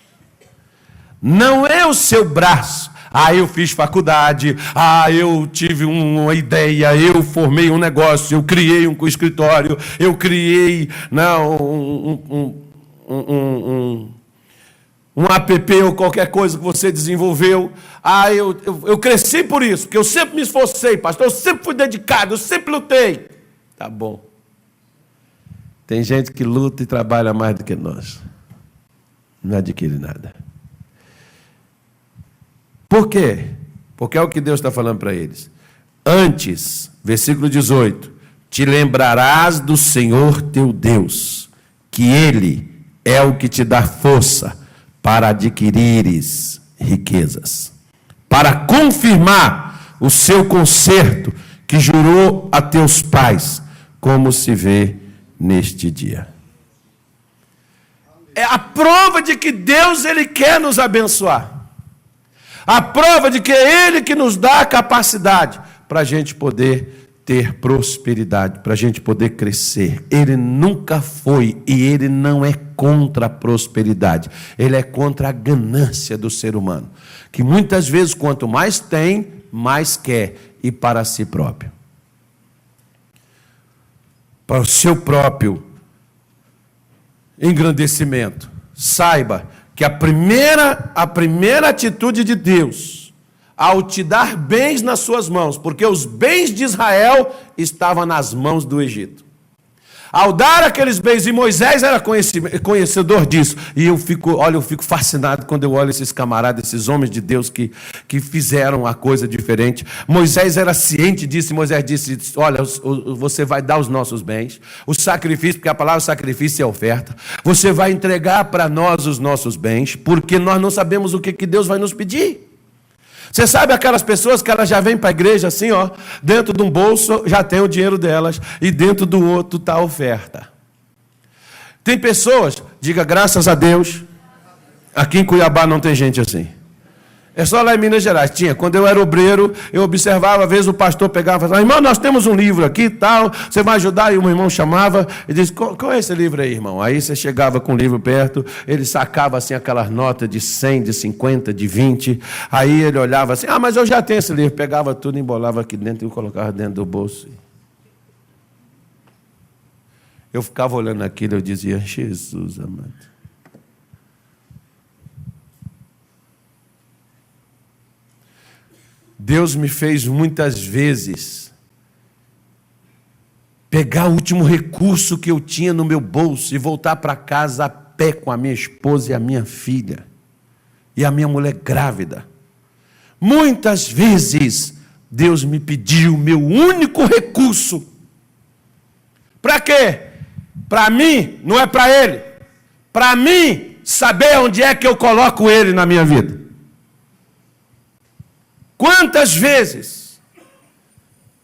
Não é o seu braço. Eu fiz faculdade, eu tive uma ideia, eu formei um negócio, eu criei um escritório, eu criei um app ou qualquer coisa que você desenvolveu. Eu cresci por isso, porque eu sempre me esforcei, pastor, eu sempre fui dedicado, eu sempre lutei. Tá bom. Tem gente que luta e trabalha mais do que nós. Não adquire nada. Por quê? Porque é o que Deus está falando para eles. Antes, versículo 18, te lembrarás do Senhor teu Deus, que Ele é o que te dá força para adquirires riquezas, para confirmar o seu concerto que jurou a teus pais, como se vê neste dia. É a prova de que Deus, Ele quer nos abençoar. A prova de que é Ele que nos dá a capacidade para a gente poder ter prosperidade, para a gente poder crescer. Ele nunca foi e Ele não é contra a prosperidade. Ele é contra a ganância do ser humano, que muitas vezes, quanto mais tem, mais quer, e para si próprio. Para o seu próprio engrandecimento. Saiba que a primeira atitude de Deus, ao te dar bens nas suas mãos, porque os bens de Israel estavam nas mãos do Egito. Ao dar aqueles bens, e Moisés era conhecedor disso, e eu fico fascinado quando eu olho esses camaradas, esses homens de Deus que fizeram a coisa diferente. Moisés era ciente disso, e Moisés disse, olha, você vai dar os nossos bens, o sacrifício, porque a palavra sacrifício é oferta, você vai entregar para nós os nossos bens, porque nós não sabemos o que Deus vai nos pedir. Você sabe aquelas pessoas que elas já vêm para a igreja assim, ó, dentro de um bolso já tem o dinheiro delas e dentro do outro está a oferta. Tem pessoas, diga graças a Deus, aqui em Cuiabá não tem gente assim. É só lá em Minas Gerais. Tinha, quando eu era obreiro, eu observava, às vezes o pastor pegava e falava, irmão, nós temos um livro aqui e tal, você vai ajudar? E um irmão chamava e disse, qual é esse livro aí, irmão? Aí você chegava com o livro perto, ele sacava assim aquelas notas de 100, de 50, de 20, aí ele olhava assim, mas eu já tenho esse livro, pegava tudo, embolava aqui dentro e colocava dentro do bolso. Eu ficava olhando aquilo e eu dizia, Jesus amado. Deus me fez muitas vezes pegar o último recurso que eu tinha no meu bolso e voltar para casa a pé com a minha esposa e a minha filha e a minha mulher grávida. Muitas vezes Deus me pediu o meu único recurso. Para quê? Para mim, não é para Ele. Para mim, saber onde é que eu coloco Ele na minha vida. Quantas vezes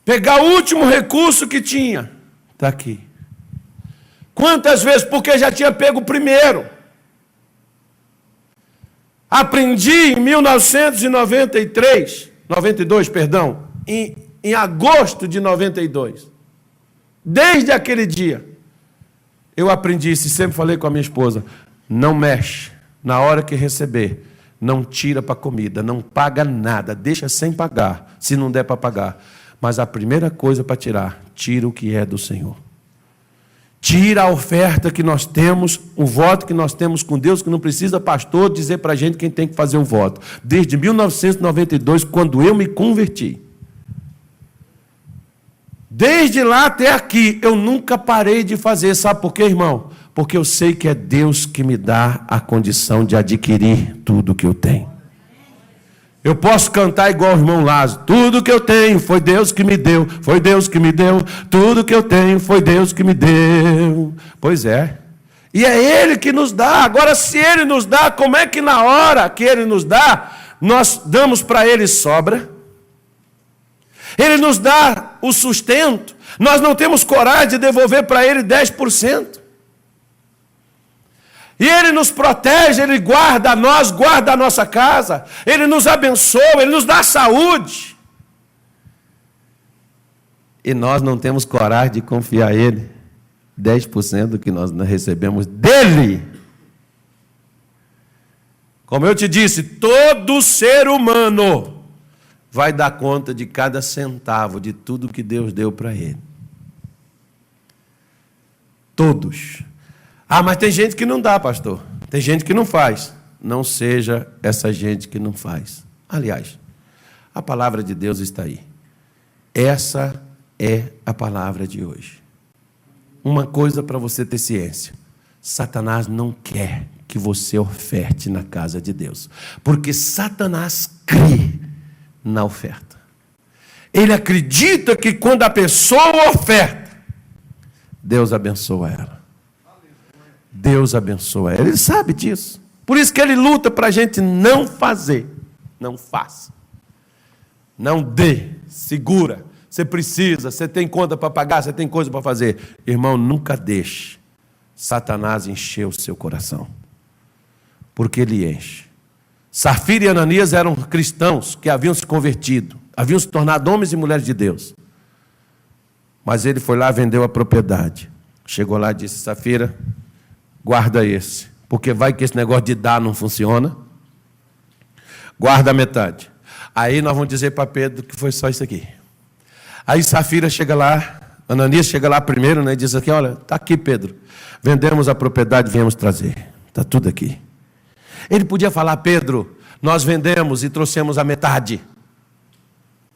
pegar o último recurso que tinha, está aqui. Quantas vezes, porque já tinha pego o primeiro. Aprendi em 92, em agosto de 92. Desde aquele dia, eu aprendi isso e sempre falei com a minha esposa, não mexe, na hora que receber. Não tira para comida, não paga nada, deixa sem pagar, se não der para pagar. Mas a primeira coisa para tirar, tira o que é do Senhor. Tira a oferta que nós temos, o voto que nós temos com Deus, que não precisa pastor dizer para a gente quem tem que fazer o voto. Desde 1992, quando eu me converti. Desde lá até aqui, eu nunca parei de fazer. Sabe por quê, irmão? Porque eu sei que é Deus que me dá a condição de adquirir tudo que eu tenho. Eu posso cantar igual o irmão Lázaro. Tudo que eu tenho foi Deus que me deu. Foi Deus que me deu. Tudo que eu tenho foi Deus que me deu. Pois é. E é Ele que nos dá. Agora, se Ele nos dá, como é que na hora que Ele nos dá, nós damos para Ele sobra? Ele nos dá o sustento. Nós não temos coragem de devolver para Ele 10%. E Ele nos protege, Ele guarda nós, guarda a nossa casa. Ele nos abençoa, Ele nos dá saúde. E nós não temos coragem de confiar a Ele 10% do que nós recebemos dEle. Como eu te disse, todo ser humano vai dar conta de cada centavo de tudo que Deus deu para ele. Todos. Mas tem gente que não dá, pastor. Tem gente que não faz. Não seja essa gente que não faz. Aliás, a palavra de Deus está aí. Essa é a palavra de hoje. Uma coisa para você ter ciência. Satanás não quer que você oferte na casa de Deus. Porque Satanás crê na oferta. Ele acredita que quando a pessoa oferta, Deus abençoa ela. Deus abençoa ela. Ele sabe disso. Por isso que ele luta para a gente não fazer. Não faça. Não dê. Segura. Você precisa. Você tem conta para pagar. Você tem coisa para fazer. Irmão, nunca deixe Satanás encher o seu coração. Porque ele enche. Safira e Ananias eram cristãos que haviam se convertido. Haviam se tornado homens e mulheres de Deus. Mas ele foi lá e vendeu a propriedade. Chegou lá e disse, Safira, guarda esse, porque vai que esse negócio de dar não funciona. Guarda a metade. Aí nós vamos dizer para Pedro que foi só isso aqui. Aí Safira chega lá, Ananias chega lá primeiro, né, e diz aqui, olha, está aqui, Pedro. Vendemos a propriedade e viemos trazer. Está tudo aqui. Ele podia falar, Pedro, nós vendemos e trouxemos a metade.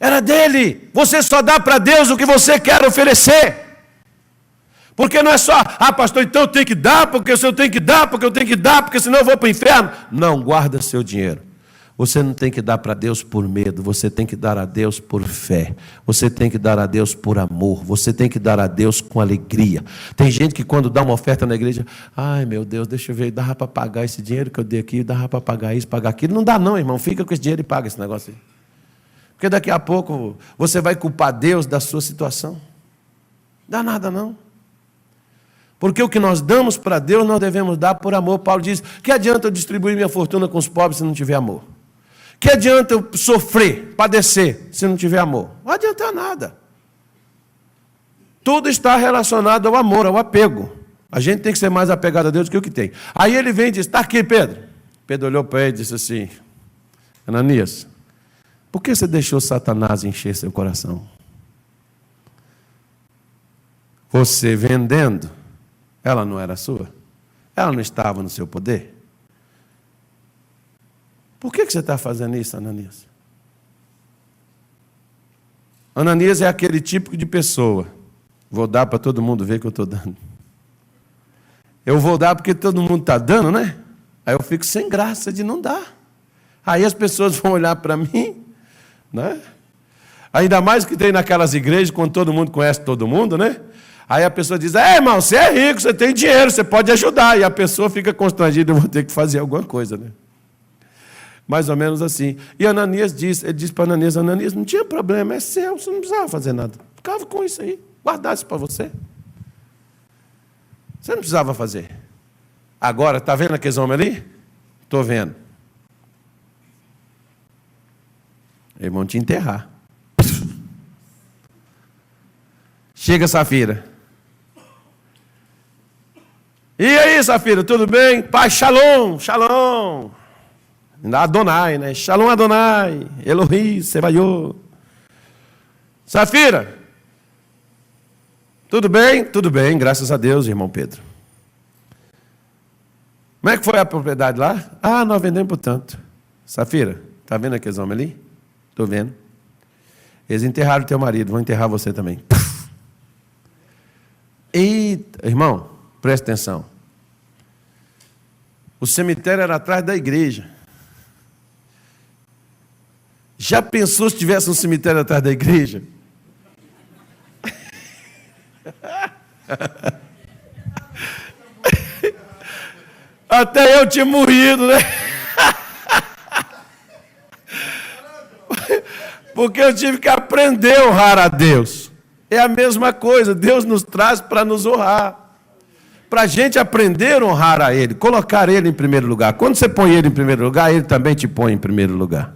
Era dele. Você só dá para Deus o que você quer oferecer. Porque não é só, pastor, então eu tenho que dar, porque eu tenho que dar, porque eu tenho que dar, porque senão eu vou para o inferno. Não, guarda seu dinheiro. Você não tem que dar para Deus por medo, você tem que dar a Deus por fé. Você tem que dar a Deus por amor, você tem que dar a Deus com alegria. Tem gente que quando dá uma oferta na igreja, ai meu Deus, deixa eu ver, dava para pagar esse dinheiro que eu dei aqui, dava para pagar isso, pagar aquilo. Não dá não, irmão, fica com esse dinheiro e paga esse negócio aí. Porque daqui a pouco você vai culpar Deus da sua situação. Não dá nada não. Porque o que nós damos para Deus, nós devemos dar por amor. Paulo diz, que adianta eu distribuir minha fortuna com os pobres se não tiver amor? Que adianta eu sofrer, padecer, se não tiver amor? Não adianta nada. Tudo está relacionado ao amor, ao apego. A gente tem que ser mais apegado a Deus do que o que tem. Aí ele vem e diz, está aqui, Pedro. Pedro olhou para ele e disse assim, Ananias, por que você deixou Satanás encher seu coração? Você vendendo, ela não era sua? Ela não estava no seu poder? Por que você está fazendo isso, Ananias? Ananias é aquele tipo de pessoa. Vou dar para todo mundo ver que eu estou dando. Eu vou dar porque todo mundo está dando, né? Aí eu fico sem graça de não dar. Aí as pessoas vão olhar para mim, né? Ainda mais que tem naquelas igrejas, quando todo mundo conhece todo mundo, né? Aí a pessoa diz, irmão, você é rico, você tem dinheiro, você pode ajudar. E a pessoa fica constrangida, eu vou ter que fazer alguma coisa, né? Mais ou menos assim. E Ananias disse, ele disse para Ananias, Ananias, não tinha problema, é seu, você não precisava fazer nada. Ficava com isso aí, guardasse para você. Você não precisava fazer. Agora, está vendo aqueles homens ali? Estou vendo. Eles vão te enterrar. Chega, Safira. E aí, Safira, tudo bem? Pai, shalom, shalom. Adonai, né? Shalom Adonai, Elohim, Sebaiô. Safira, tudo bem? Tudo bem, graças a Deus, irmão Pedro. Como é que foi a propriedade lá? Nós vendemos por tanto. Safira, está vendo aqueles homens ali? Estou vendo. Eles enterraram o teu marido, vão enterrar você também. Eita, irmão, presta atenção. O cemitério era atrás da igreja. Já pensou se tivesse um cemitério atrás da igreja? Até eu tinha morrido, né? Porque eu tive que aprender a honrar a Deus. É a mesma coisa, Deus nos traz para nos honrar. Para a gente aprender a honrar a Ele, colocar Ele em primeiro lugar. Quando você põe Ele em primeiro lugar, Ele também te põe em primeiro lugar.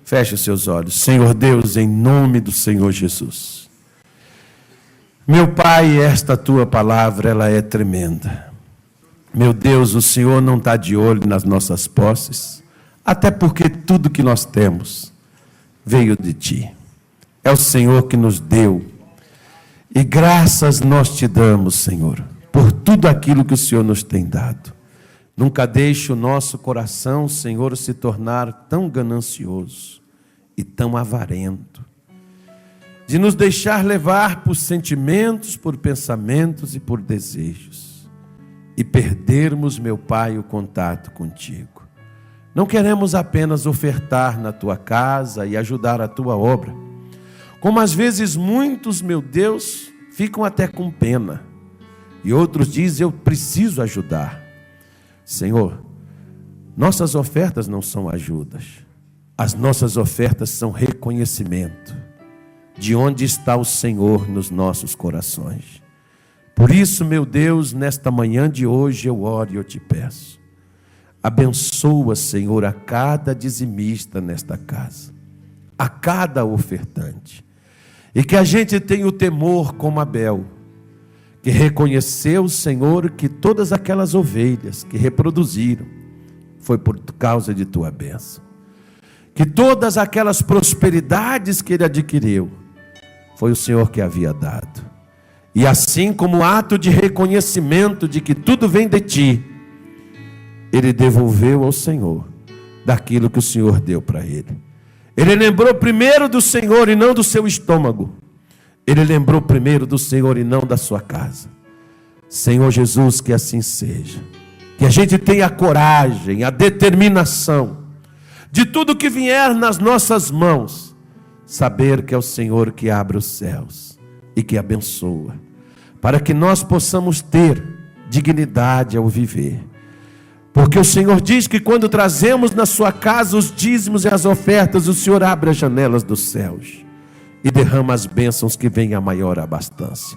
Feche os seus olhos. Senhor Deus, em nome do Senhor Jesus. Meu Pai, esta Tua palavra, ela é tremenda. Meu Deus, o Senhor não está de olho nas nossas posses, até porque tudo que nós temos veio de Ti. É o Senhor que nos deu. E graças nós Te damos, Senhor, por tudo aquilo que o Senhor nos tem dado. Nunca deixe o nosso coração, Senhor, se tornar tão ganancioso e tão avarento, de nos deixar levar por sentimentos, por pensamentos e por desejos, e perdermos, meu Pai, o contato contigo. Não queremos apenas ofertar na Tua casa e ajudar a Tua obra, como às vezes muitos, meu Deus, ficam até com pena, e outros dizem, eu preciso ajudar. Senhor, nossas ofertas não são ajudas, as nossas ofertas são reconhecimento de onde está o Senhor nos nossos corações. Por isso, meu Deus, nesta manhã de hoje eu oro e eu te peço, abençoa, Senhor, a cada dizimista nesta casa, a cada ofertante, e que a gente tenha o temor como Abel, que reconheceu, Senhor, que todas aquelas ovelhas que reproduziram foi por causa de Tua bênção. Que todas aquelas prosperidades que ele adquiriu foi o Senhor que havia dado. E assim como ato de reconhecimento de que tudo vem de ti, ele devolveu ao Senhor daquilo que o Senhor deu para ele. Ele lembrou primeiro do Senhor e não do seu estômago. Ele lembrou primeiro do Senhor e não da sua casa. Senhor Jesus, que assim seja. Que a gente tenha a coragem, a determinação de tudo que vier nas nossas mãos, saber que é o Senhor que abre os céus e que abençoa, para que nós possamos ter dignidade ao viver. Porque o Senhor diz que quando trazemos na sua casa os dízimos e as ofertas, o Senhor abre as janelas dos céus e derrama as bênçãos que vêm a maior abastança.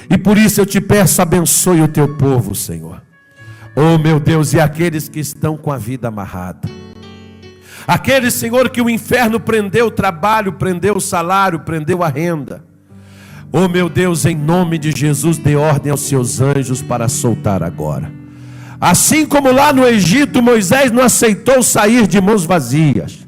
E por isso eu te peço, abençoe o teu povo, Senhor. Oh meu Deus, e aqueles que estão com a vida amarrada, aqueles, Senhor, que o inferno prendeu o trabalho, prendeu o salário, prendeu a renda. Oh meu Deus, em nome de Jesus, dê ordem aos seus anjos para soltar agora. Assim como lá no Egito Moisés não aceitou sair de mãos vazias,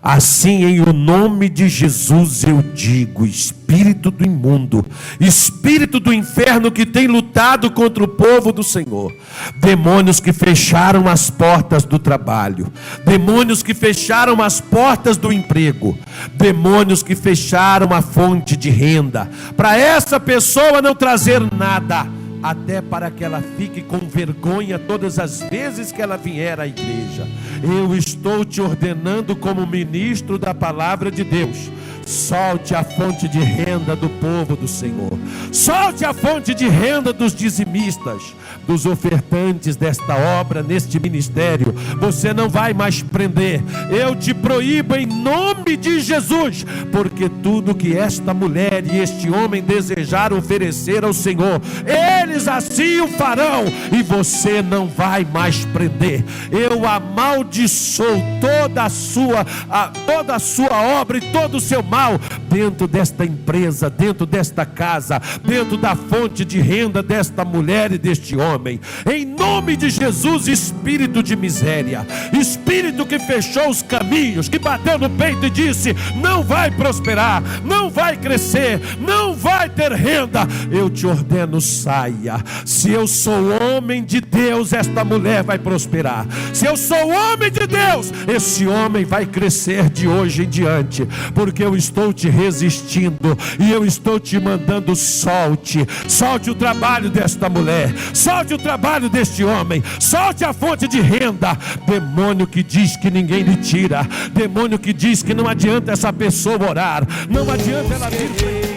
assim em o nome de Jesus eu digo: espírito do imundo, espírito do inferno que tem lutado contra o povo do Senhor, demônios que fecharam as portas do trabalho, demônios que fecharam as portas do emprego, demônios que fecharam a fonte de renda, para essa pessoa não trazer nada, até para que ela fique com vergonha todas as vezes que ela vier à igreja. Eu estou te ordenando como ministro da palavra de Deus: solte a fonte de renda do povo do Senhor, solte a fonte de renda dos dizimistas, dos ofertantes desta obra, neste ministério. Você não vai mais prender, eu te proíbo em nome de Jesus, porque tudo que esta mulher e este homem desejaram oferecer ao Senhor, eles assim o farão, e você não vai mais prender. Eu amaldiçoo toda a sua obra e todo o seu mal dentro desta empresa, dentro desta casa, dentro da fonte de renda desta mulher e deste homem. Em nome de Jesus, espírito de miséria, espírito que fechou os caminhos, que bateu no peito e disse: não vai prosperar, não vai crescer, não vai ter renda, eu te ordeno, saia. Se eu sou homem de Deus, esta mulher vai prosperar. Se eu sou homem de Deus, esse homem vai crescer de hoje em diante, porque eu estou te resistindo e eu estou te mandando: solte o trabalho desta mulher, solte o trabalho deste homem, solte a fonte de renda. Demônio que diz que ninguém lhe tira, demônio que diz que não adianta essa pessoa orar, não adianta ela vir.